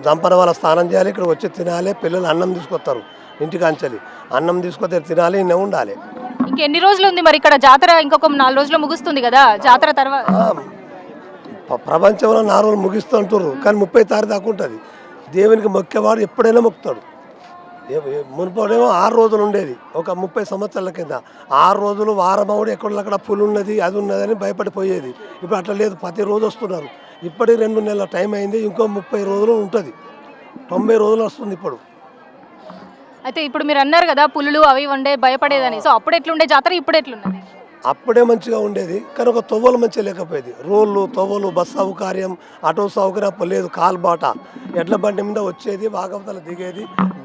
జంపన వాళ్ళ స్నానం చేయాలి, ఇక్కడ వచ్చి తినాలి, పిల్లలు అన్నం తీసుకొస్తారు ఇంటికాంచలి, అన్నం తీసుకొస్తే తినాలి, ఇన్నే ఉండాలి. ఇంకెన్ని రోజులు ఉంది మరి ఇక్కడ జాతర? ఇంకొక 4 రోజులు ముగుస్తుంది కదా జాతర తర్వాత. ప్రపంచంలో 4 రోజులు ముగిస్తూ అంటారు, కానీ 30 తారీఖు దాకా ఉంటుంది. దేవునికి మొక్కేవాడు ఎప్పుడైనా మొక్కుతాడు. మునుపడేమో 6 రోజులు ఉండేది, ఒక 30 సంవత్సరాల కింద 6 రోజులు వారమవుడు ఎక్కడక్కడ పులి ఉన్నది అది ఉన్నదని భయపడిపోయేది. ఇప్పుడు అట్లా లేదు, ప్రతి రోజు వస్తున్నారు. ఇప్పటికి 2 నెలల టైం అయింది, ఇంకో 30 రోజులు ఉంటుంది, 90 రోజులు వస్తుంది ఇప్పుడు. అయితే ఇప్పుడు మీరు అన్నారు కదా పులులు అవి ఉండే భయపడేదని, సో అప్పుడు ఎట్లుండే జాతర, ఇప్పుడు ఎట్లున్నది? అప్పుడే మంచిగా ఉండేది, కానీ ఒక తొవ్వలు మంచిగా లేకపోయేది. రోడ్లు తొవ్వలు బస్ సౌకర్యం ఆటో సౌకర్యం లేదు, కాల్బాట ఎడ్ల బండి మీద వచ్చేది, వాగవతల దిగేది,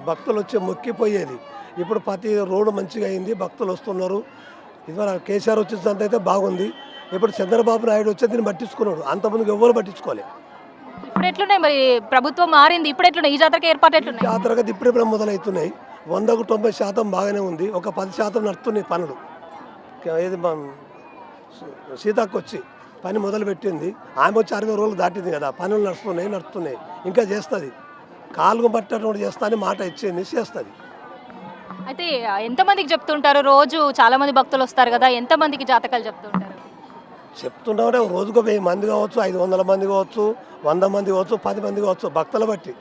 భక్తులు వచ్చి మొక్కిపోయేది. ఇప్పుడు ప్రతి రోడ్డు మంచిగా అయింది, భక్తులు వస్తున్నారు. ఇదివరకు కేసీఆర్ వచ్చేసంత అయితే బాగుంది. ఇప్పుడు చంద్రబాబు నాయుడు వచ్చి దీన్ని పట్టించుకున్నాడు, అంతమందికి ఎవరు పట్టించుకోలే. ఇప్పుడు ఎట్లున్నాయి మరి? ప్రభుత్వం మారింది, ఇప్పుడు ఎట్లున్నాయి? ఈ జాతరకి ఏర్పాటు ఎట్లున్నాయి? జాతరగా ఇప్పుడే మొదలవుతున్నాయి. 100కు 90% బాగానే ఉంది, ఒక 10% నడుస్తున్నాయి పనులు. ఏది సీతకు వచ్చి పని మొదలు పెట్టింది, ఆమె వచ్చి 60 రోజులు దాటింది కదా, పనులు నడుస్తున్నాయి, ఇంకా చేస్తుంది. కాలుగు పట్టినటువంటి చేస్తా అని మాట ఇచ్చింది, చేస్తుంది. అయితే ఎంతమందికి చెప్తుంటారు? రోజు చాలా మంది భక్తులు వస్తారు కదా, ఎంతమందికి జాతకాలు చెప్తుంటారు? చెప్తుంటే రోజుకు 1000 మంది కావచ్చు, 500 మంది కావచ్చు, 100 మంది కావచ్చు, 10 మంది కావచ్చు, భక్తుల బట్టి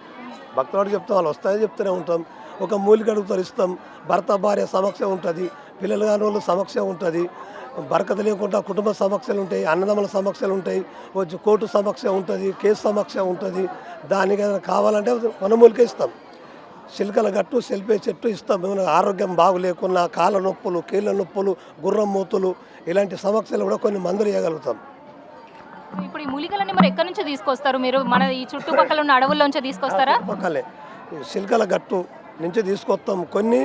చెప్తాం. వాళ్ళు వస్తాయని చెప్తూనే ఉంటాం. ఒక మూలిక అడుగుతారు, ఇస్తాం. భర్త భార్య సమస్య ఉంటుంది, పిల్లలు కాని వాళ్ళు సమస్య ఉంటుంది, బరకత లేకుండా కుటుంబ సమస్యలు ఉంటాయి, అన్నదమ్ముల సమస్యలు ఉంటాయి, వచ్చి కోర్టు సమస్య ఉంటుంది, కేసు సమస్య ఉంటుంది. దానికి ఏదైనా కావాలంటే వనమూలిక ఇస్తాం. చిలకల గట్టు సెల్పే చెట్టు ఇస్తాం. ఏమైనా ఆరోగ్యం బాగులేకున్నా, కాళ్ళ నొప్పులు, కీళ్ళ నొప్పులు, గుర్రం మూతులు, ఇలాంటి సమస్యలు కూడా కొన్ని మందులు ఇవ్వగలుగుతాం. ఇప్పుడు ఈ మూలికలన్నీ మరి ఎక్కడి నుంచి తీసుకొస్తారు మీరు? మన ఈ చుట్టుపక్కల ఉన్న అడవుల్లోంచి తీసుకొస్తారా? పక్కలే చిలకల గట్టు నుంచి తీసుకొస్తాం. కొన్ని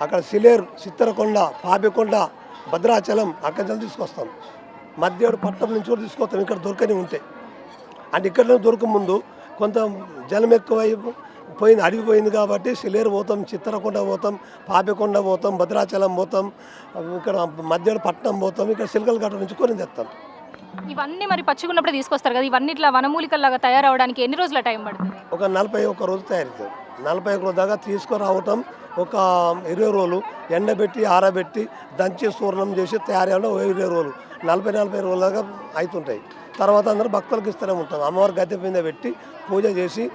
అక్కడ సిలేరు, చిత్తరకొండ, పాపికొండ, భద్రాచలం అక్కడి నుంచి తీసుకొస్తాం. మధ్యడు పట్టణం నుంచి కూడా తీసుకొస్తాం, ఇక్కడ దొరకని ఉంటే. అంటే ఇక్కడ దొరక ముందు కొంత జలం ఎక్కువ పోయింది, అడిగిపోయింది కాబట్టి సిలేరు పోతాం, చిత్తరకొండ పోతాం, పాపికొండ పోతాం, భద్రాచలం పోతాం, ఇక్కడ మధ్యడు పట్టణం పోతాం, ఇక్కడ చిలకల గట్ట నుంచి కొని తెస్తాం. ఇవన్నీ మరి పచ్చిగున్నప్పుడు తీసుకొస్తారు కదా, ఇవన్నీ ఇట్లా వనమూలికల్లాగా తయారవడానికి ఎన్ని రోజుల టైం పడుతుంది? ఒక 41 రోజు తయారవుతుంది. 41 రోజు దాకా తీసుకురావటం ఒక 20 రోజులు ఎండబెట్టి ఆరబెట్టి దంచి సూర్ణం చేసి తయారయ్యడం 20 రోజులు, 40 రోజుల దాకా అవుతుంటాయి. తర్వాత అందరూ భక్తులకు ఇస్తూనే ఉంటాం. అమ్మవారి గద్దె మీద పెట్టి పూజ చేసి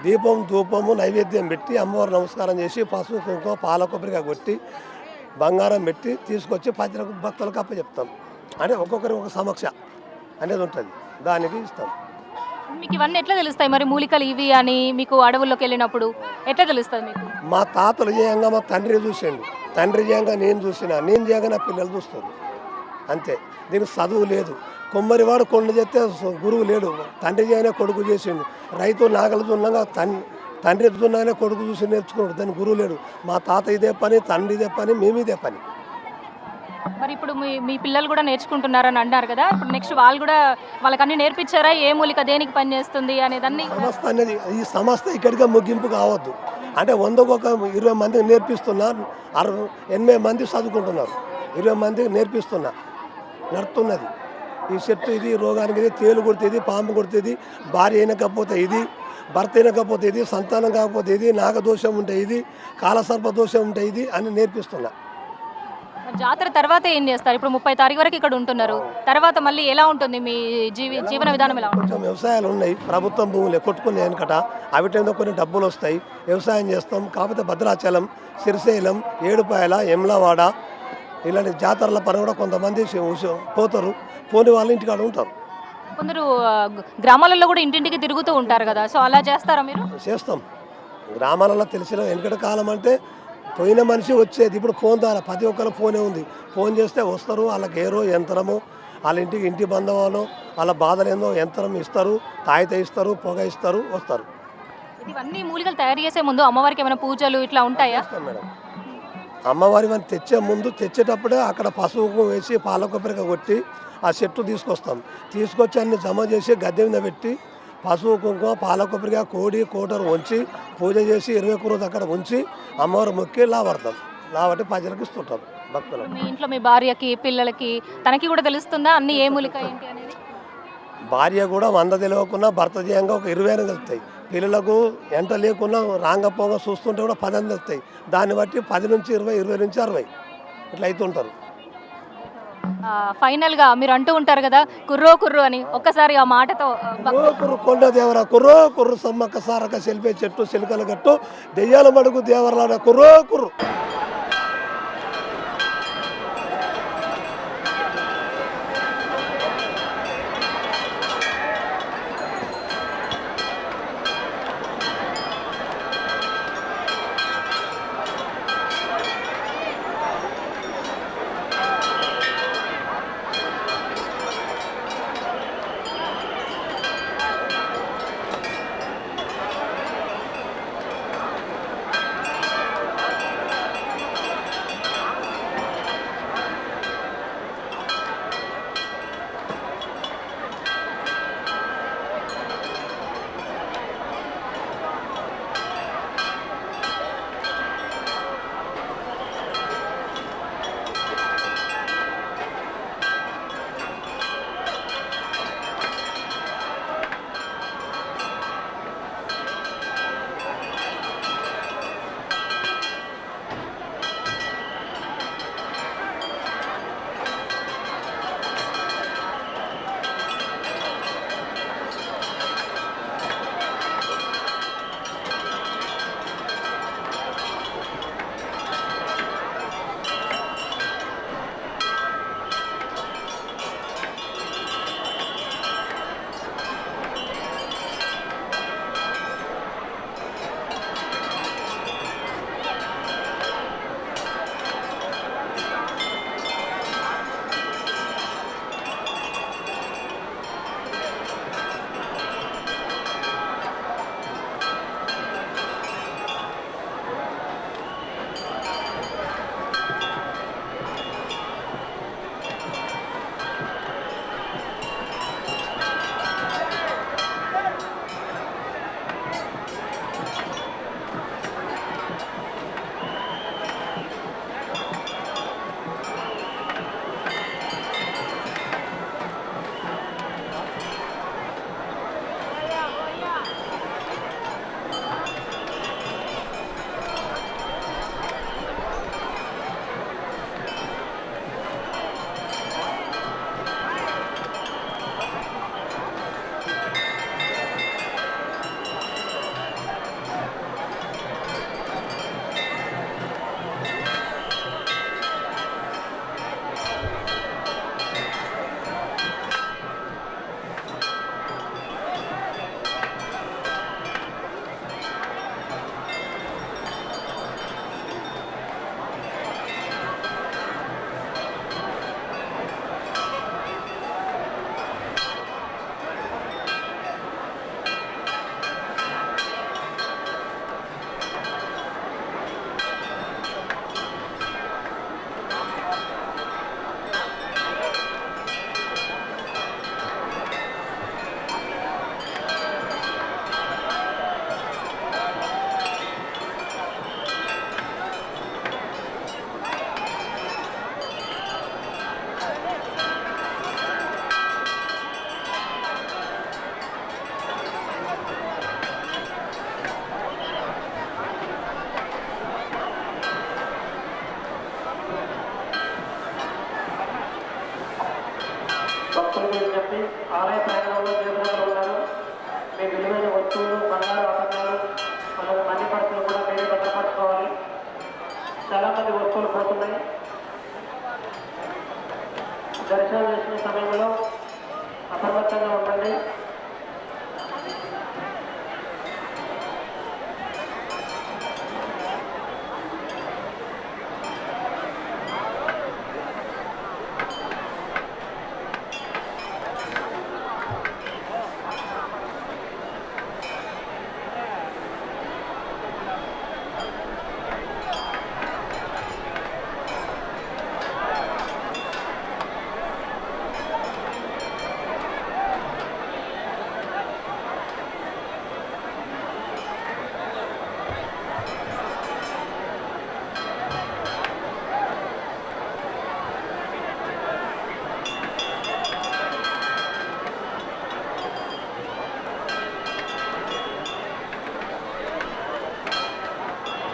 దీపం ధూపము నైవేద్యం పెట్టి అమ్మవారు నమస్కారం చేసి పసుపు కుంకుమ పాల కొబ్బరిగా కొట్టి బంగారం పెట్టి తీసుకొచ్చి భక్తులకు అప్పచెప్తాం. అంటే ఒక్కొక్కరికి ఒక సమస్య అనేది ఉంటుంది, దానికి ఇస్తాం. మీకు ఇవన్నీ ఎట్లా తెలుస్తాయి మరి? మూలికలు ఇవి అని మీకు అడవుల్లోకి వెళ్ళినప్పుడు ఎట్లా తెలుస్తుంది మీకు? మా తాతలు చేయంగా మా తండ్రి చూసిండు, తండ్రి చేయంగా నేను చూసిన, నేను చేయగా నా పిల్లలు చూస్తారు. అంతే, దీనికి చదువు లేదు. కొమ్మరివాడు కొండ చేస్తే గురువు లేడు, తండ్రి చేయనే కొడుకు చేసిండు. రైతు నాగలు దున్నగా తండ్రి దున్నగానే కొడుకు చూసి నేర్చుకున్నాడు, దానికి గురువు లేడు. మా తాత ఇదే పని, తండ్రి ఇదే పని, మేము ఇదే పని. మరి ఇప్పుడు మీ పిల్లలు కూడా నేర్చుకుంటున్నారని అన్నారు కదా, ఇప్పుడు నెక్స్ట్ వాళ్ళు కూడా వాళ్ళకన్నీ నేర్పించారా? ఏ మూలిక దేనికి పని చేస్తుంది అనేదాన్ని? సంస్థ అనేది ఈ సంస్థ ఇక్కడికే ముగింపు కావద్దు. అంటే 100కు ఒక 20 మందికి నేర్పిస్తున్నారు, 80 మంది చదువుకుంటున్నారు, 20 మందికి నేర్పిస్తున్నా, నడుతున్నది. ఈ చెట్టు ఇది రోగానికి ఇది, తేలు కొడుతుంది, పాము కొడుతుంది, భార్య అయినకపోతే ఇది, భర్త అయినకపోతే ఇది, సంతానం కాకపోతే ఇది, నాగదోషం ఉంటే ఇది, కాలసర్ప దోషం ఉంటే ఇది అని నేర్పిస్తున్నా. జాతర తర్వాత ఏం చేస్తారు? ఇప్పుడు 30 తారీఖు వరకు ఇక్కడ ఉంటున్నారు, తర్వాత మళ్ళీ ఎలా ఉంటుంది మీ జీవన విధానం? ఎలా ఉంటుంది? కొంచెం వ్యవసాయాలు ఉన్నాయి, ప్రభుత్వం భూములు కొట్టుకునే వెనకట, అవిటేందో కొన్ని డబ్బులు వస్తాయి, వ్యవసాయం చేస్తాం. కాకపోతే భద్రాచలం, శ్రీశైలం, ఏడుపాయల, ఎమ్లవాడ ఇలాంటి జాతరల పని కూడా కొంతమంది పోతారు, పోని వాళ్ళ ఇంటికాడ ఉంటారు. కొందరు గ్రామాలలో కూడా ఇంటింటికి తిరుగుతూ ఉంటారు కదా, సో అలా చేస్తారా మీరు? చేస్తాం. గ్రామాలలో తెలిసిన వెనకటి కాలం అంటే పోయిన మనిషి వచ్చేది, ఇప్పుడు ఫోన్ ద్వారా ప్రతి ఒక్కరు ఫోనే ఉంది, ఫోన్ చేస్తే వస్తారు. వాళ్ళకి ఏరో యంత్రము, వాళ్ళ ఇంటి బంధువులు వాళ్ళ బాధలు ఏందో యంత్రం ఇస్తారు, తాయిత ఇస్తారు, పొగ ఇస్తారు, వస్తారు. ఇవన్నీ మూలికలు తయారు చేసే ముందు అమ్మవారికి ఏమైనా పూజలు ఇట్లా ఉంటాయా? మేడం, అమ్మవారి మనం తెచ్చే ముందు తెచ్చేటప్పుడే అక్కడ పసుపు వేసి పాల కొబ్బరిగా కొట్టి ఆ చెట్టు తీసుకొస్తాం. తీసుకొచ్చి అన్ని జమ చేసి గద్దె మీద పెట్టి పసుపు కుంకుమ పాల కొబ్బరిగా కోడి కోటరు ఉంచి పూజ చేసి 21 రోజు అక్కడ ఉంచి అమ్మవారు మొక్కి లావడతాం. లావట్టి ప్రజలకు ఇస్తుంటాం భక్తులు. మీ ఇంట్లో మీ భార్యకి పిల్లలకి తనకి కూడా తెలుస్తుందా అన్ని ఏ మూలిక ఏంటి అనేది? భార్య కూడా 100 తెలియకున్నా భర్త చేయంగా ఒక 20 తెలుస్తాయి. పిల్లలకు ఎంట లేకుండా రాంగపోగా చూస్తుంటే కూడా 10 అందుతాయి. దాన్ని బట్టి 10 నుంచి 20, 20 నుంచి 60 ఇట్లా అవుతుంటారు. ఫైనల్గా మీరు అంటూ ఉంటారు కదా కుర్రో కుర్రో అని, ఒక్కసారి ఆ మాటతో కుర్రో కుర్రు కొండ దేవర కుర్రో కుర్రు సమ్మక్క సారక సెలిపే చెట్టు సిలికల గట్టు దెయ్యాల మడుగు దేవరలాడ కుర్రో కుర్రు. భక్తులు చెప్పి ఆలయ ప్రయాణంలో దేవుళ్ళు ఉన్నారు. మీ విలువైన వస్తువులు, బంగారు ఆభరణాలు, అలాగే మనీ పర్సులు కూడా మీరే భద్రపరచుకోవాలి. చాలా మంది వస్తువులు పోతున్నాయి.